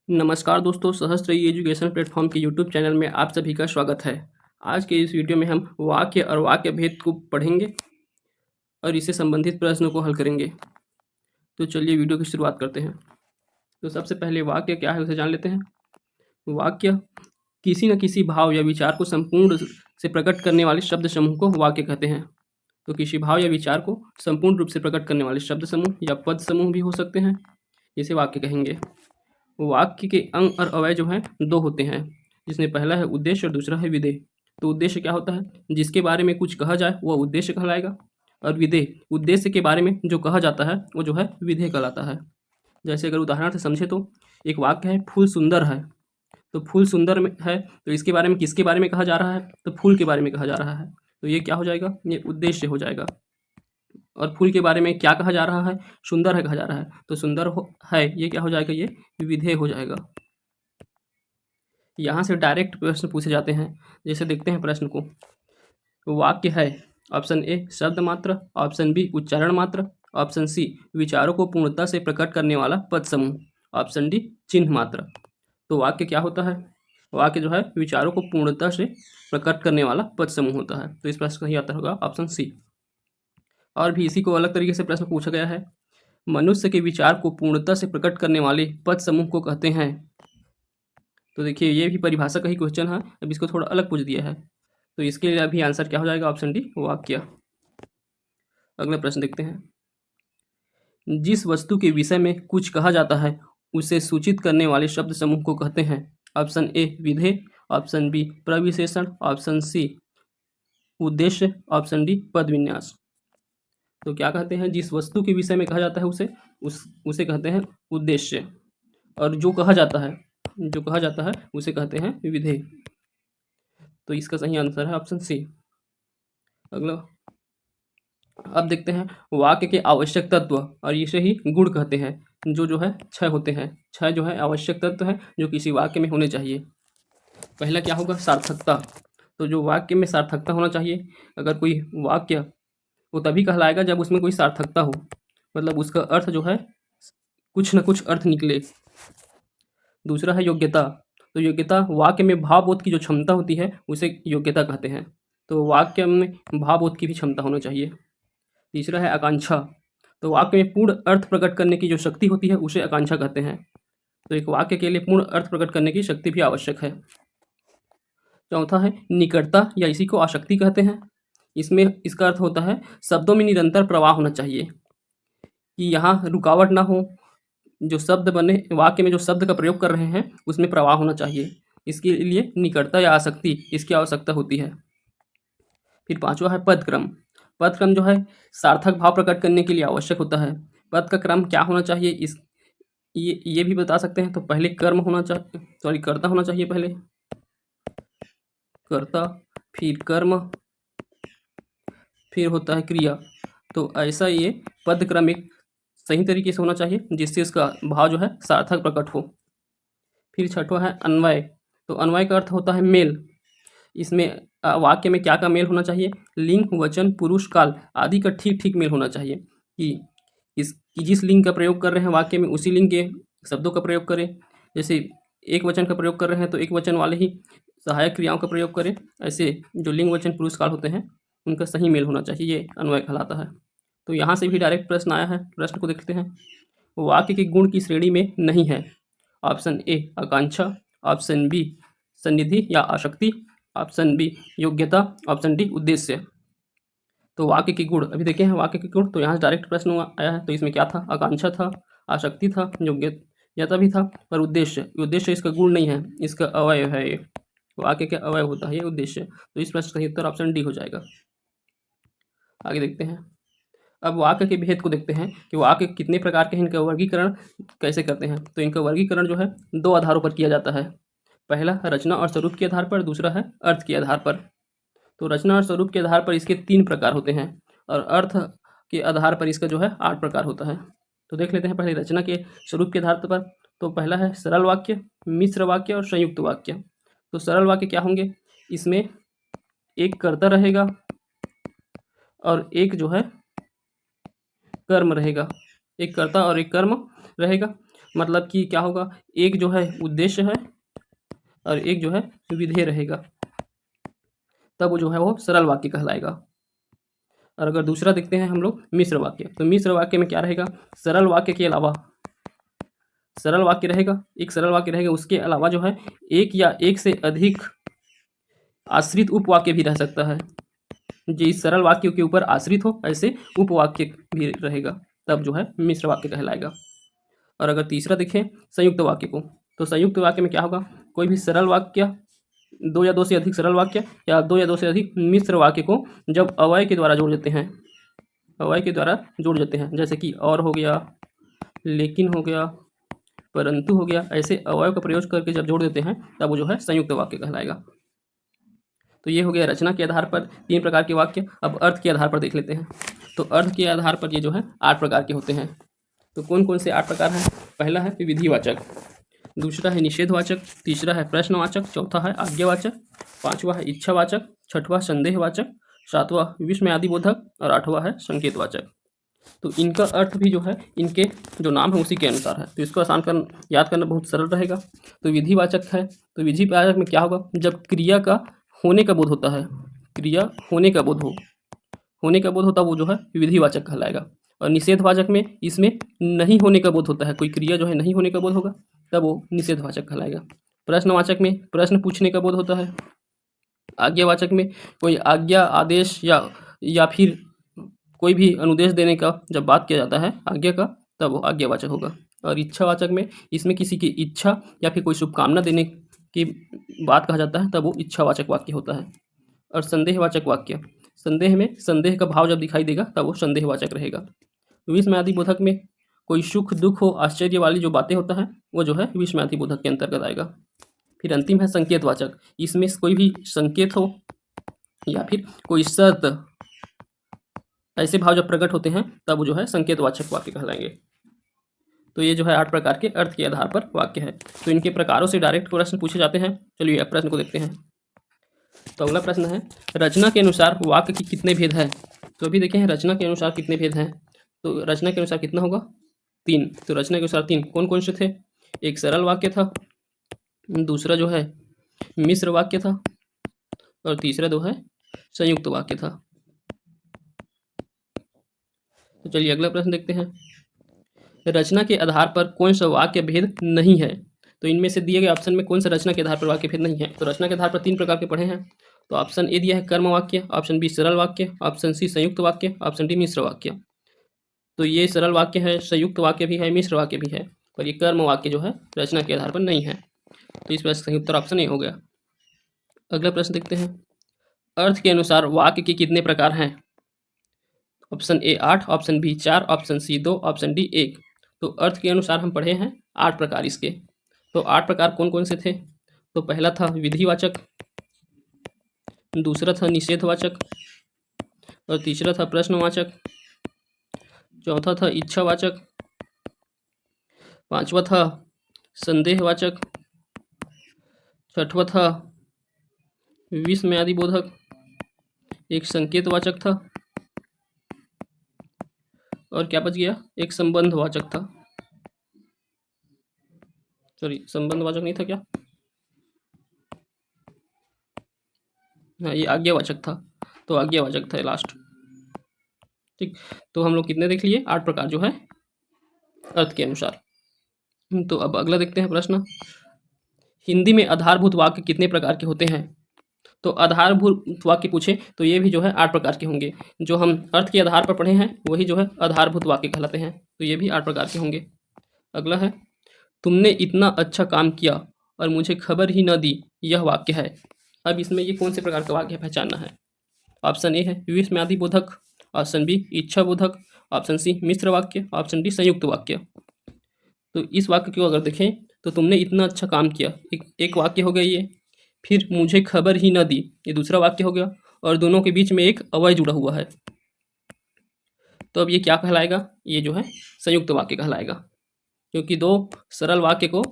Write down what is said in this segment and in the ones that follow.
नमस्कार दोस्तों, सहस्त्र ई एजुकेशन प्लेटफॉर्म के यूट्यूब चैनल में आप सभी का स्वागत है। आज के इस वीडियो में हम वाक्य और वाक्य भेद को पढ़ेंगे और इससे संबंधित प्रश्नों को हल करेंगे। तो चलिए वीडियो की शुरुआत करते हैं। तो सबसे पहले वाक्य क्या है उसे जान लेते हैं। वाक्य किसी न किसी भाव या विचार को संपूर्ण से प्रकट करने वाले शब्द समूह को वाक्य कहते हैं। तो किसी भाव या विचार को संपूर्ण रूप से प्रकट करने वाले शब्द समूह या पद समूह भी हो सकते हैं, इसे वाक्य कहेंगे। वाक्य के अंग और अवयव जो हैं दो होते हैं, जिसमें पहला है उद्देश्य और दूसरा है विधेय। तो उद्देश्य क्या होता है? जिसके बारे में कुछ कहा जाए वह उद्देश्य कहलाएगा, और विधेय उद्देश्य के बारे में जो कहा जाता है वो जो है विधेय कहलाता है। जैसे अगर उदाहरण से समझे तो एक वाक्य है फूल सुंदर है, तो फूल सुंदर में है तो इसके बारे में किसके बारे में कहा जा रहा है? तो फूल के बारे में कहा जा रहा है, तो ये क्या हो जाएगा? ये उद्देश्य हो जाएगा। और फूल के बारे में क्या कहा जा रहा है? सुंदर है कहा जा रहा है, तो सुंदर है ये क्या हो जाएगा? ये विधेय हो जाएगा। यहाँ से डायरेक्ट प्रश्न पूछे जाते हैं, जैसे देखते हैं प्रश्न को। वाक्य है ऑप्शन ए शब्द मात्र, ऑप्शन बी उच्चारण मात्र, ऑप्शन सी विचारों को पूर्णता से प्रकट करने वाला पद समूह, ऑप्शन डी चिन्ह मात्र। तो वाक्य क्या होता है? वाक्य जो है विचारों को पूर्णता से प्रकट करने वाला पद समूह होता है। तो इस प्रश्न का ही आता होगा ऑप्शन सी। और भी इसी को अलग तरीके से प्रश्न पूछा गया है। मनुष्य के विचार को पूर्णता से प्रकट करने वाले पद समूह को कहते हैं। तो देखिए ये भी परिभाषा का ही क्वेश्चन है, अब इसको थोड़ा अलग पूछ दिया है, तो इसके लिए अभी आंसर क्या हो जाएगा? ऑप्शन डी वाक्य। अगला प्रश्न देखते हैं। जिस वस्तु के विषय में कुछ कहा जाता है उसे सूचित करने वाले शब्द समूह को कहते हैं। ऑप्शन ए विधेय, ऑप्शन बी प्रविशेषण, ऑप्शन सी उद्देश्य, ऑप्शन डी पद विन्यास। तो क्या कहते हैं? जिस वस्तु के विषय में कहा जाता है उसे कहते हैं उद्देश्य, और जो कहा जाता है उसे कहते हैं विधेय। तो इसका सही आंसर है ऑप्शन सी। अगला अब देखते हैं वाक्य के आवश्यक तत्व, और इसे ही गुण कहते हैं। जो है छह होते हैं। छह जो है आवश्यक तत्व है जो किसी वाक्य में होने चाहिए। पहला क्या होगा? सार्थकता। तो जो वाक्य में सार्थकता होना चाहिए। अगर कोई वाक्य वो तभी कहलाएगा जब उसमें कोई सार्थकता हो, मतलब उसका अर्थ जो है कुछ न कुछ अर्थ निकले। दूसरा है योग्यता। तो योग्यता वाक्य में भावबोध की जो क्षमता होती है उसे योग्यता कहते हैं। तो वाक्य में भावबोध की भी क्षमता होना चाहिए। तीसरा है आकांक्षा। तो वाक्य में पूर्ण अर्थ प्रकट करने की जो शक्ति होती है उसे आकांक्षा कहते हैं। तो एक वाक्य के लिए पूर्ण अर्थ प्रकट करने की शक्ति भी आवश्यक है। चौथा है निकटता, या इसी को आसक्ति कहते हैं। इसमें इसका अर्थ होता है शब्दों में निरंतर प्रवाह होना चाहिए, कि यहाँ रुकावट ना हो। जो शब्द बने वाक्य में जो शब्द का प्रयोग कर रहे हैं उसमें प्रवाह होना चाहिए। इसके लिए निकटता या आसक्ति इसकी आवश्यकता होती है। फिर पांचवा है पद क्रम। पद क्रम जो है सार्थक भाव प्रकट करने के लिए आवश्यक होता है। पद का क्रम क्या होना चाहिए इस ये भी बता सकते हैं। तो पहले कर्म होना चाहिए, सॉरी कर्ता होना चाहिए, पहले कर्ता, फिर कर्म, फिर होता है क्रिया। तो ऐसा ये पद क्रम एक सही तरीके से होना चाहिए जिससे इसका भाव जो है सार्थक प्रकट हो। फिर छठवां है अन्वय। तो अन्वय का अर्थ होता है मेल। इसमें वाक्य में क्या का मेल होना चाहिए? लिंग, वचन, पुरुष, काल आदि का ठीक ठीक मेल होना चाहिए, कि जिस लिंग का प्रयोग कर रहे हैं वाक्य में उसी लिंग के शब्दों का प्रयोग करें। जैसे एक वचन का प्रयोग कर रहे हैं तो एक वचन वाले ही सहायक क्रियाओं का प्रयोग करें। ऐसे जो लिंग, वचन, पुरुष, काल होते हैं उनका सही मेल होना चाहिए, ये अन्वय कहलाता है। तो यहाँ से भी डायरेक्ट प्रश्न आया है, प्रश्न को देखते हैं। वाक्य के गुण की श्रेणी में नहीं है। ऑप्शन ए आकांक्षा, ऑप्शन बी सन्निधि या आसक्ति, ऑप्शन बी योग्यता, ऑप्शन डी उद्देश्य। तो वाक्य के गुण अभी देखे हैं। वाक्य के गुण तो यहाँ से डायरेक्ट प्रश्न आया है, तो इसमें क्या था? आकांक्षा था, आसक्ति था, योग्यता भी था, पर उद्देश्य इसका गुण नहीं है, इसका अवयव है। ये वाक्य के अवयव होता है ये उद्देश्य। तो इस प्रश्न का सही उत्तर ऑप्शन डी हो जाएगा। आगे देखते हैं। अब वाक्य के भेद को देखते हैं कि वाक्य कितने प्रकार के हैं, इनका वर्गीकरण कैसे करते हैं। तो इनका वर्गीकरण जो है दो आधारों पर किया जाता है। पहला रचना और स्वरूप के आधार पर, दूसरा है अर्थ के आधार पर। तो रचना और स्वरूप के आधार पर इसके 3 प्रकार होते हैं, और अर्थ के आधार पर इसका जो है 8 प्रकार होता है। तो देख लेते हैं पहले रचना के स्वरूप के आधार पर। तो पहला है सरल वाक्य, मिश्र वाक्य और संयुक्त वाक्य। तो सरल वाक्य क्या होंगे? इसमें एक कर्ता रहेगा और एक जो है कर्म रहेगा। एक कर्ता और एक कर्म रहेगा। मतलब कि क्या होगा, एक जो है उद्देश्य है और एक जो है विधेय रहेगा, तब वो जो है वो सरल वाक्य कहलाएगा। और अगर दूसरा देखते हैं हम लोग मिश्र वाक्य, तो मिश्र वाक्य में क्या रहेगा, सरल वाक्य के अलावा सरल वाक्य रहेगा, एक सरल वाक्य रहेगा, उसके अलावा जो है एक या एक से अधिक आश्रित उपवाक्य भी रह सकता है। जो इस सरल वाक्य के ऊपर आश्रित हो ऐसे उपवाक्य भी रहेगा, तब जो है मिश्र वाक्य कहलाएगा। और अगर तीसरा देखें संयुक्त वाक्य को, तो संयुक्त वाक्य में क्या होगा, कोई भी सरल वाक्य, दो या दो से अधिक सरल वाक्य या दो या दो से अधिक मिश्र वाक्य को जब अवयव के द्वारा जोड़ देते हैं, अवयव के द्वारा जोड़ देते हैं, जैसे कि और हो गया, लेकिन हो गया, परंतु हो गया, ऐसे अवयव का प्रयोग करके जब जोड़ देते हैं तब वो जो है संयुक्त वाक्य कहलाएगा। तो ये हो गया रचना के आधार पर 3 प्रकार के वाक्य। अब अर्थ के आधार पर देख लेते हैं। तो अर्थ के आधार पर ये जो है 8 प्रकार के होते हैं। तो कौन कौन से 8 प्रकार हैं? पहला है विधिवाचक, दूसरा है निषेधवाचक, तीसरा है प्रश्नवाचक, चौथा है आज्ञावाचक, पांचवा है इच्छावाचक, छठवां संदेहवाचक, सातवां विस्मयादिबोधक और आठवां है संकेतवाचक। तो इनका अर्थ भी जो है इनके जो नाम है उसी के अनुसार है, तो इसको आसान कर याद करना बहुत सरल रहेगा। तो विधिवाचक है, तो विधिवाचक में क्या होगा, जब क्रिया का होने का बोध होता है, क्रिया होने का बोध होता वो जो है विधिवाचक कहलाएगा। और निषेधवाचक में इसमें नहीं होने का बोध होता है, कोई क्रिया जो है नहीं होने का बोध होगा तब वो निषेधवाचक कहलाएगा। प्रश्नवाचक में प्रश्न पूछने का बोध होता है। आज्ञावाचक में कोई आज्ञा, आदेश या फिर कोई भी अनुदेश देने का जब बात किया जाता है आज्ञा का, तब वो आज्ञावाचक होगा। और इच्छावाचक में इसमें किसी की इच्छा या फिर कोई शुभकामना देने की बात कहा जाता है, तब वो इच्छावाचक वाक्य होता है। और संदेहवाचक वाक्य, संदेह में संदेह का भाव जब दिखाई देगा तब वो संदेहवाचक रहेगा। विस्मयादिबोधक में कोई सुख दुख हो, आश्चर्य वाली जो बातें होता है वो जो है विस्मयादिबोधक के अंतर्गत आएगा। फिर अंतिम है संकेतवाचक, इसमें कोई भी संकेत हो या फिर कोई शर्त, ऐसे भाव जब प्रकट होते हैं तब वो जो है संकेतवाचक वाक्य कहलाएंगे। तो ये जो है 8 प्रकार के अर्थ के आधार पर वाक्य है। तो इनके प्रकारों से डायरेक्ट प्रश्न पूछे जाते हैं। चलिए अब प्रश्न को देखते हैं। तो अगला प्रश्न है, रचना के अनुसार वाक्य के कितने भेद हैं? तो अभी देखें रचना के अनुसार कितने भेद हैं। तो रचना के अनुसार कितना होगा, 3। तो रचना के अनुसार 3 कौन कौन से थे? एक सरल वाक्य था, दूसरा जो है मिश्र वाक्य था और तीसरा जो है संयुक्त वाक्य था। तो चलिए अगला प्रश्न देखते हैं। रचना के आधार पर कौन सा वाक्य भेद नहीं है? तो इनमें से दिए गए ऑप्शन में कौन सा रचना के आधार पर वाक्य भेद नहीं है? तो रचना के आधार पर 3 प्रकार के पढ़े हैं। तो ऑप्शन ए दिया है कर्म वाक्य, ऑप्शन बी सरल वाक्य, ऑप्शन सी संयुक्त वाक्य, ऑप्शन डी मिश्र वाक्य। तो ये सरल वाक्य है, संयुक्त वाक्य भी है, मिश्र वाक्य भी है, पर ये कर्म वाक्य जो है रचना के आधार पर नहीं है। तो इस प्रश्न का उत्तर ऑप्शन ए हो गया। अगला प्रश्न देखते हैं। अर्थ के अनुसार वाक्य के कितने प्रकार हैं? Option A 8, option B 4, option C 2, option D 1। तो अर्थ के अनुसार हम पढ़े हैं 8 प्रकार इसके। तो 8 प्रकार कौन कौन से थे? तो पहला था विधिवाचक, दूसरा था निषेधवाचक और तीसरा था प्रश्नवाचक, चौथा था इच्छावाचक, पांचवा था संदेहवाचक, छठवा था विस्मयादिबोधक, एक संकेतवाचक था और क्या बच गया, एक संबंधवाचक था। सॉरी, संबंधवाचक नहीं था क्या? हाँ, ये आज्ञावाचक था। तो आज्ञावाचक था लास्ट। ठीक, तो हम लोग कितने देख लिए? 8 प्रकार जो है अर्थ के अनुसार। तो अब अगला देखते हैं प्रश्न। हिंदी में आधारभूत वाक्य कितने प्रकार के होते हैं? तो आधारभूत वाक्य पूछे तो ये भी जो है 8 प्रकार के होंगे। जो हम अर्थ के आधार पर पढ़े हैं वही जो है आधारभूत वाक्य कहलाते हैं। तो ये भी 8 प्रकार के होंगे। अगला है, तुमने इतना अच्छा काम किया और मुझे खबर ही न दी, यह वाक्य है। अब इसमें ये कौन से प्रकार का वाक्य पहचानना है? ऑप्शन ए है विस्मयादिबोधक, ऑप्शन बी इच्छाबोधक, ऑप्शन सी मिश्र वाक्य, ऑप्शन डी संयुक्त वाक्य। तो इस वाक्य को अगर देखें तो तुमने इतना अच्छा काम किया, एक वाक्य हो गया ये। फिर मुझे खबर ही न दी, ये दूसरा वाक्य हो गया और दोनों के बीच में एक अवयव जुड़ा हुआ है। तो अब ये क्या कहलाएगा? ये जो है संयुक्त वाक्य कहलाएगा, क्योंकि 2 सरल वाक्य को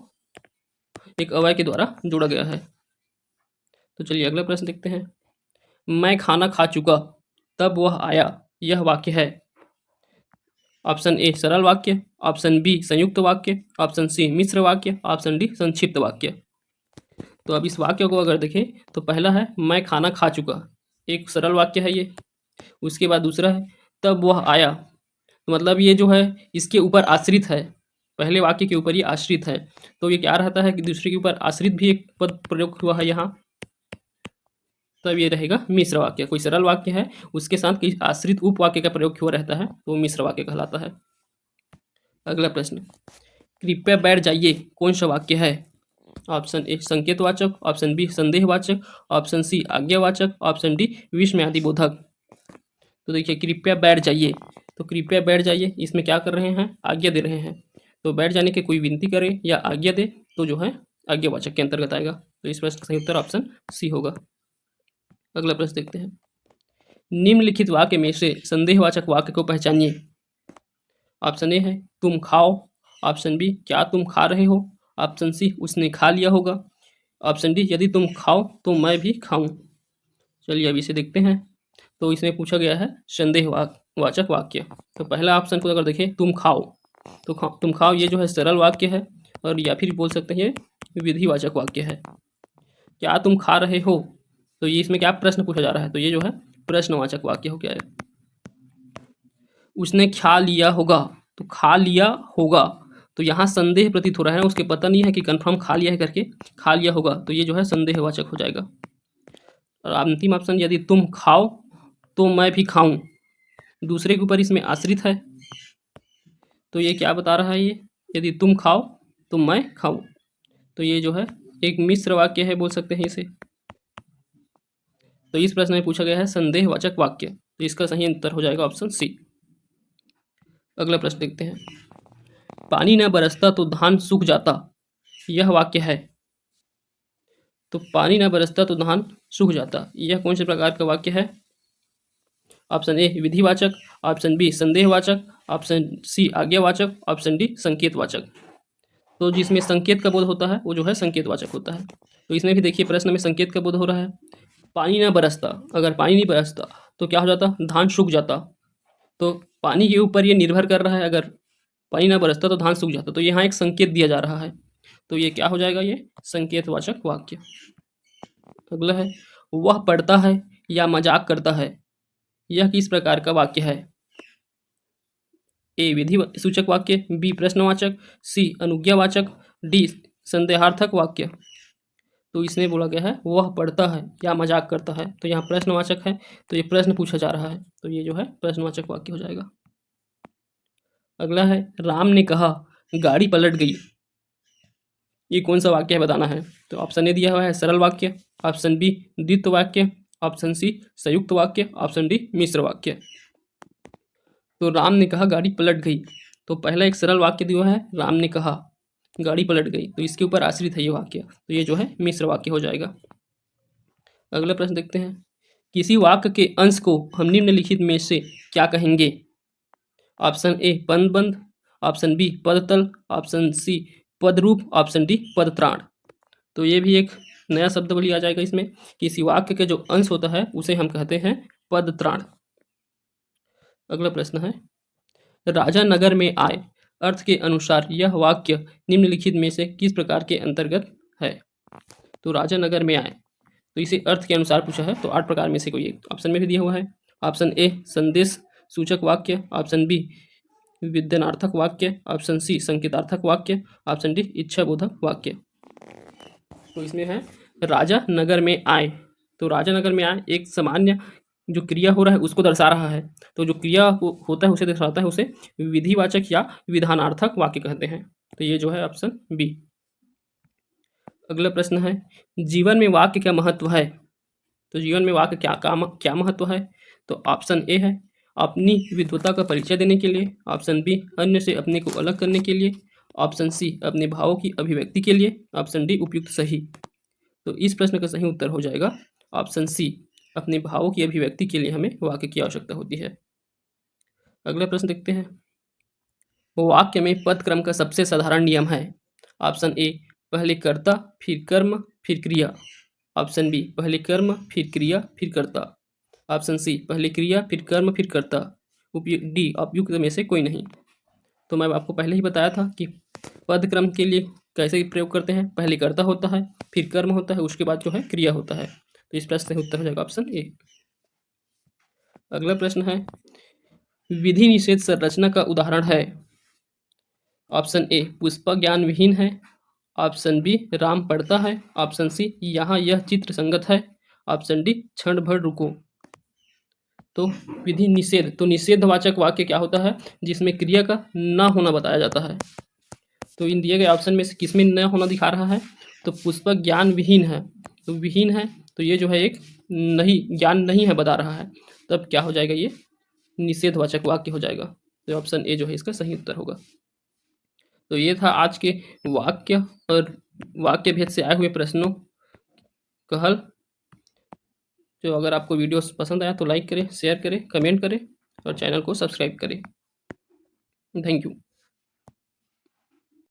एक अवयव के द्वारा जोड़ा गया है। तो चलिए अगला प्रश्न देखते हैं। मैं खाना खा चुका तब वह आया, यह वाक्य है। ऑप्शन ए सरल वाक्य, ऑप्शन बी संयुक्त वाक्य, ऑप्शन सी मिश्र वाक्य, ऑप्शन डी संक्षिप्त वाक्य। तो अब इस वाक्य को अगर देखें तो पहला है मैं खाना खा चुका, एक सरल वाक्य है ये। उसके बाद दूसरा है तब वह आया, तो मतलब ये जो है इसके ऊपर आश्रित है, पहले वाक्य के ऊपर ये आश्रित है। तो ये क्या रहता है कि दूसरे के ऊपर आश्रित भी एक पद प्रयोग हुआ है यहाँ, तब ये रहेगा मिश्र वाक्य। कोई सरल वाक्य है उसके साथ किसी आश्रित उपवाक्य का प्रयोग हुआ रहता है तो वो मिश्र वाक्य कहलाता है। अगला प्रश्न, कृपया बैठ जाइए कौन सा वाक्य है? ऑप्शन ए संकेतवाचक, ऑप्शन बी संदेहवाचक, ऑप्शन सी आज्ञावाचक, ऑप्शन डी विस्मयादिबोधक। तो देखिए कृपया बैठ जाइए, तो कृपया बैठ जाइए इसमें क्या कर रहे हैं, आज्ञा दे रहे हैं। तो बैठ जाने की कोई विनती करे या आज्ञा दे तो जो है आज्ञावाचक के अंतर्गत आएगा। तो इस प्रश्न का सही उत्तर ऑप्शन सी होगा। अगला प्रश्न देखते हैं, निम्नलिखित वाक्य में से संदेहवाचक वाक्य को पहचानिए। ऑप्शन ए है तुम खाओ, ऑप्शन बी क्या तुम खा रहे हो, ऑप्शन सी उसने खा लिया होगा, ऑप्शन डी यदि तुम खाओ तो मैं भी खाऊं। चलिए अब इसे देखते हैं। तो इसमें पूछा गया है संदेहवाचक वाक्य। तो पहला ऑप्शन को अगर देखें तुम खाओ, तो तुम खाओ ये जो है सरल वाक्य है, और या फिर बोल सकते हैं ये विधिवाचक वाक्य है। क्या तुम खा रहे हो, तो ये इसमें क्या प्रश्न पूछा जा रहा है, तो ये जो है प्रश्नवाचक वाक्य हो गया है। उसने खा लिया होगा, तो खा लिया होगा, तो यहाँ संदेह प्रतीत हो रहा है, उसके पता नहीं है कि कंफर्म खा लिया है करके, खा लिया होगा तो ये जो है संदेहवाचक हो जाएगा। और अंतिम ऑप्शन यदि तुम खाओ तो मैं भी खाऊं, दूसरे के ऊपर इसमें आश्रित है, तो ये क्या बता रहा है, ये यदि तुम खाओ तो मैं खाऊं, तो ये जो है एक मिश्र वाक्य है बोल सकते हैं इसे। तो इस प्रश्न में पूछा गया है संदेहवाचक वाक्य, तो इसका सही उत्तर हो जाएगा ऑप्शन सी। अगला प्रश्न देखते हैं, पानी न बरसता तो धान सूख जाता, यह वाक्य है। तो पानी न बरसता तो धान सूख जाता, यह कौन से प्रकार का वाक्य है? ऑप्शन ए विधिवाचक, ऑप्शन बी संदेहवाचक, ऑप्शन सी आज्ञावाचक, ऑप्शन डी संकेतवाचक। तो जिसमें संकेत का बोध होता है वो जो है संकेतवाचक होता है। तो इसमें भी देखिए प्रश्न में संकेत का बोध हो रहा है, पानी ना बरसता, अगर पानी नहीं बरसता तो क्या हो जाता, धान सूख जाता। तो पानी के ऊपर ये निर्भर कर रहा है, अगर पानी ना बरसता तो धान सूख जाता, तो यहाँ एक संकेत दिया जा रहा है, तो ये क्या हो जाएगा, ये संकेतवाचक वाक्य। अगला है, वह पढ़ता है या मजाक करता है, यह किस प्रकार का वाक्य है? ए विधि सूचक वाक्य, बी प्रश्नवाचक, सी अनुज्ञावाचक, डी संदेहार्थक वाक्य। तो इसमें बोला गया है वह पढ़ता है या मजाक करता है, तो यहाँ प्रश्नवाचक है, तो ये प्रश्न पूछा जा रहा है, तो ये जो है प्रश्नवाचक वाक्य हो जाएगा। अगला है, राम ने कहा गाड़ी पलट गई, ये कौन सा वाक्य है बताना है। तो ऑप्शन ए दिया हुआ है सरल वाक्य, ऑप्शन बी द्वित्व वाक्य, ऑप्शन सी संयुक्त वाक्य, ऑप्शन डी मिश्र वाक्य। तो राम ने कहा गाड़ी पलट गई, तो पहला एक सरल वाक्य दिया है, राम ने कहा गाड़ी पलट गई, तो इसके ऊपर आश्रित है ये वाक्य, तो ये जो है मिश्र वाक्य हो जाएगा। अगला प्रश्न देखते हैं, किसी वाक्य के अंश को हम निम्नलिखित में से क्या कहेंगे? ऑप्शन ए पदबंध, ऑप्शन बी पदतल, ऑप्शन सी पदरूप, ऑप्शन डी पदत्राण। तो ये भी एक नया शब्द बोली आ जाएगा इसमें, किसी वाक्य के जो अंश होता है उसे हम कहते हैं पदत्राण। अगला प्रश्न है, राजा नगर में आए अर्थ के अनुसार यह वाक्य निम्नलिखित में से किस प्रकार के अंतर्गत है? तो राजा नगर में आए, तो इसे अर्थ के अनुसार पूछा है, तो 8 प्रकार में से कोई एक ऑप्शन में भी दिया हुआ है। ऑप्शन ए संदेश सूचक वाक्य, ऑप्शन बी विद्यनार्थक वाक्य, ऑप्शन सी संकेतार्थक वाक्य, ऑप्शन डी इच्छाबोधक वाक्य। तो इसमें है राजा नगर में आए, तो राजा नगर में आए एक सामान्य जो क्रिया हो रहा है उसको दर्शा रहा है, तो जो क्रिया होता है उसे दर्शाता है, उसे विधिवाचक या विधानार्थक वाक्य कहते हैं, तो ये जो है ऑप्शन बी। अगला प्रश्न है, जीवन में वाक्य का महत्व है, तो जीवन में वाक्य क्या महत्व है? तो ऑप्शन ए है अपनी विद्वता का परिचय देने के लिए, ऑप्शन बी अन्य से अपने को अलग करने के लिए, ऑप्शन सी अपने भावों की अभिव्यक्ति के लिए, ऑप्शन डी उपयुक्त सही। तो इस प्रश्न का सही उत्तर हो जाएगा ऑप्शन सी, अपने भावों की अभिव्यक्ति के लिए हमें वाक्य की आवश्यकता होती है। अगला प्रश्न देखते हैं, वाक्य में पद क्रम का सबसे साधारण नियम है। ऑप्शन ए पहले कर्ता फिर कर्म फिर क्रिया, ऑप्शन बी पहले कर्म फिर क्रिया फिर कर्ता, ऑप्शन सी पहले क्रिया फिर कर्म फिर कर्ता, डी उपयुक्त में से कोई नहीं। तो मैं आपको पहले ही बताया था कि पद क्रम के लिए कैसे प्रयोग करते हैं, पहले कर्ता होता है, फिर कर्म होता है, उसके बाद जो है क्रिया होता है। तो इस प्रश्न का उत्तर हो जाएगा ऑप्शन ए। अगला प्रश्न है विधि निषेध संरचना का उदाहरण है। ऑप्शन ए पुष्पा ज्ञान विहीन है, ऑप्शन बी राम पढ़ता है, ऑप्शन सी यहाँ यह चित्र संगत है, ऑप्शन डी क्षण भर रुको। तो विधि निषेध, तो निषेधवाचक वाक्य क्या होता है, जिसमें क्रिया का न होना बताया जाता है। तो इन दिए गए ऑप्शन में से किसमें न होना दिखा रहा है, तो पुष्पक ज्ञान विहीन है, तो विहीन है तो ये जो है एक नहीं, ज्ञान नहीं है बता रहा है, तब क्या हो जाएगा, ये निषेधवाचक वाक्य हो जाएगा। तो ऑप्शन ए जो है इसका सही उत्तर होगा। तो ये था आज के वाक्य और वाक्य भेद से आए हुए प्रश्नों का हल। तो अगर आपको वीडियो पसंद आया तो लाइक करें, शेयर करें, कमेंट करें और चैनल को सब्सक्राइब करें। Thank you.